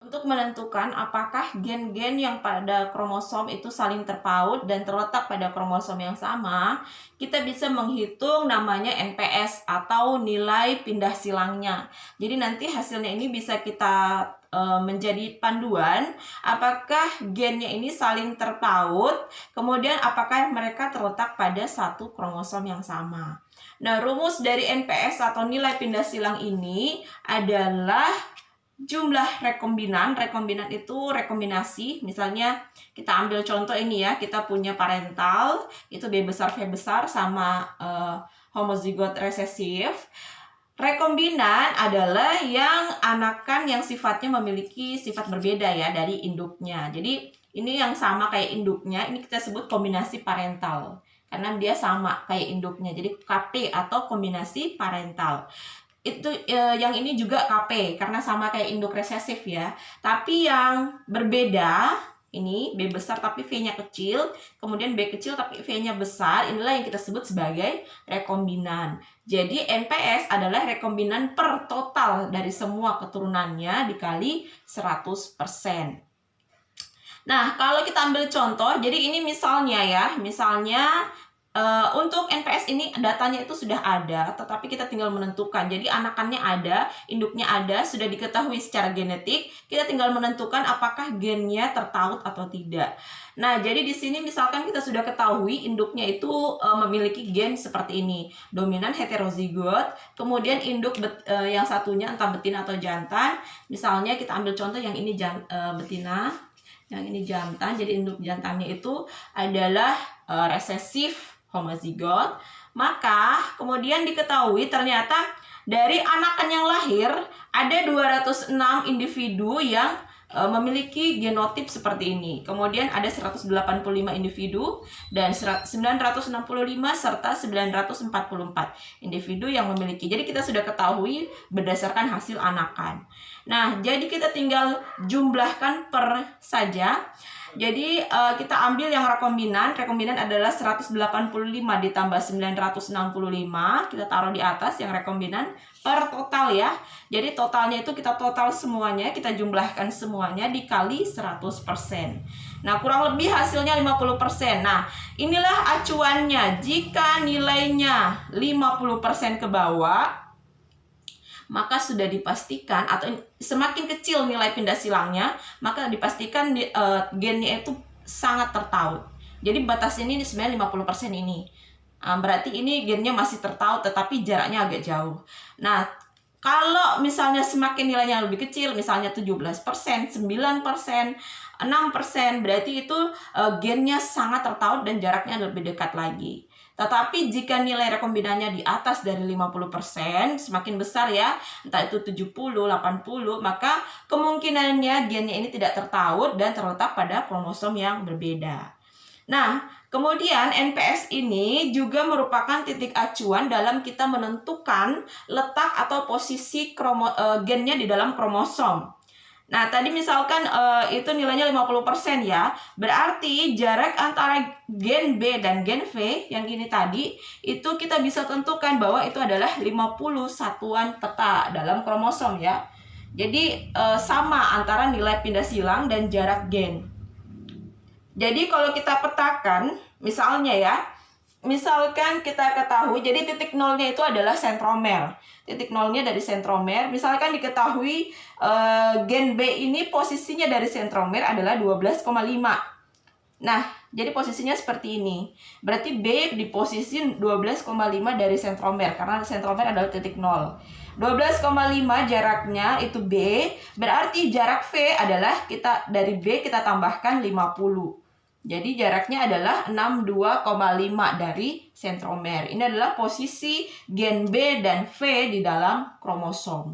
Untuk menentukan apakah gen-gen yang pada kromosom itu saling terpaut dan terletak pada kromosom yang sama, kita bisa menghitung namanya NPS atau nilai pindah silangnya. Jadi nanti hasilnya ini bisa kita menjadi panduan apakah gennya ini saling terpaut, kemudian apakah mereka terletak pada satu kromosom yang sama. Nah, rumus dari NPS atau nilai pindah silang ini adalah jumlah rekombinan. Rekombinan itu rekombinasi. Misalnya kita ambil contoh ini ya, kita punya parental itu B besar V besar sama homozigot resesif. Rekombinan adalah yang anakan yang sifatnya memiliki sifat berbeda ya dari induknya. Jadi ini yang sama kayak induknya, ini kita sebut kombinasi parental karena dia sama kayak induknya. Jadi KP atau kombinasi parental. Itu yang ini juga KP karena sama kayak induk resesif ya. Tapi yang berbeda ini B besar tapi V-nya kecil, kemudian B kecil tapi V-nya besar, inilah yang kita sebut sebagai rekombinan. Jadi NPS adalah rekombinan per total dari semua keturunannya dikali 100%. Nah, kalau kita ambil contoh, jadi ini misalnya ya, misalnya untuk NPS ini datanya itu sudah ada, tetapi kita tinggal menentukan. Jadi anakannya ada, induknya ada, sudah diketahui secara genetik. Kita tinggal menentukan apakah gennya tertaut atau tidak. Nah, jadi di sini misalkan kita sudah ketahui induknya itu memiliki gen seperti ini, dominan heterozigot. Kemudian induk yang satunya entah betina atau jantan. Misalnya kita ambil contoh yang ini betina, yang ini jantan. Jadi induk jantannya itu adalah resesif homozigot, maka kemudian diketahui ternyata dari anakan yang lahir ada 206 individu yang memiliki genotip seperti ini. Kemudian ada 185 individu dan 965 serta 944 individu yang memiliki. Jadi kita sudah ketahui berdasarkan hasil anakan. Nah, jadi kita tinggal jumlahkan per saja. Jadi kita ambil yang rekombinan. Rekombinan adalah 185 ditambah 965. Kita taruh di atas yang rekombinan per total ya. Jadi totalnya itu kita total semuanya, kita jumlahkan semuanya dikali 100%. Nah, kurang lebih hasilnya 50%. Nah, inilah acuannya. Jika nilainya 50% ke bawah, maka sudah dipastikan, atau semakin kecil nilai pindah silangnya, maka dipastikan gennya itu sangat tertaut. Jadi batasnya ini sebenarnya 50% ini. Berarti ini gennya masih tertaut tetapi jaraknya agak jauh. Nah, kalau misalnya semakin nilainya lebih kecil, misalnya 17%, 9%, 6%, berarti itu gennya sangat tertaut dan jaraknya lebih dekat lagi. Tetapi jika nilai rekombinannya di atas dari 50%, semakin besar ya, entah itu 70, 80, maka kemungkinannya gennya ini tidak tertaut dan terletak pada kromosom yang berbeda. Nah, kemudian NPS ini juga merupakan titik acuan dalam kita menentukan letak atau posisi gennya di dalam kromosom. Nah, tadi misalkan itu nilainya 50% ya. Berarti jarak antara gen B dan gen V yang ini tadi, itu kita bisa tentukan bahwa itu adalah 50 satuan peta dalam kromosom ya. Jadi sama antara nilai pindah silang dan jarak gen. Jadi kalau kita petakan, misalnya ya, misalkan kita ketahui, jadi titik nolnya itu adalah sentromer. Titik nolnya dari sentromer, misalkan diketahui gen B ini posisinya dari sentromer adalah 12,5. Nah, jadi posisinya seperti ini. Berarti B di posisi 12,5 dari sentromer, karena sentromer adalah titik nol. 12,5 jaraknya itu B, berarti jarak V adalah dari B kita tambahkan 50. Jadi jaraknya adalah 62,5 dari sentromer. Ini adalah posisi gen B dan V di dalam kromosom.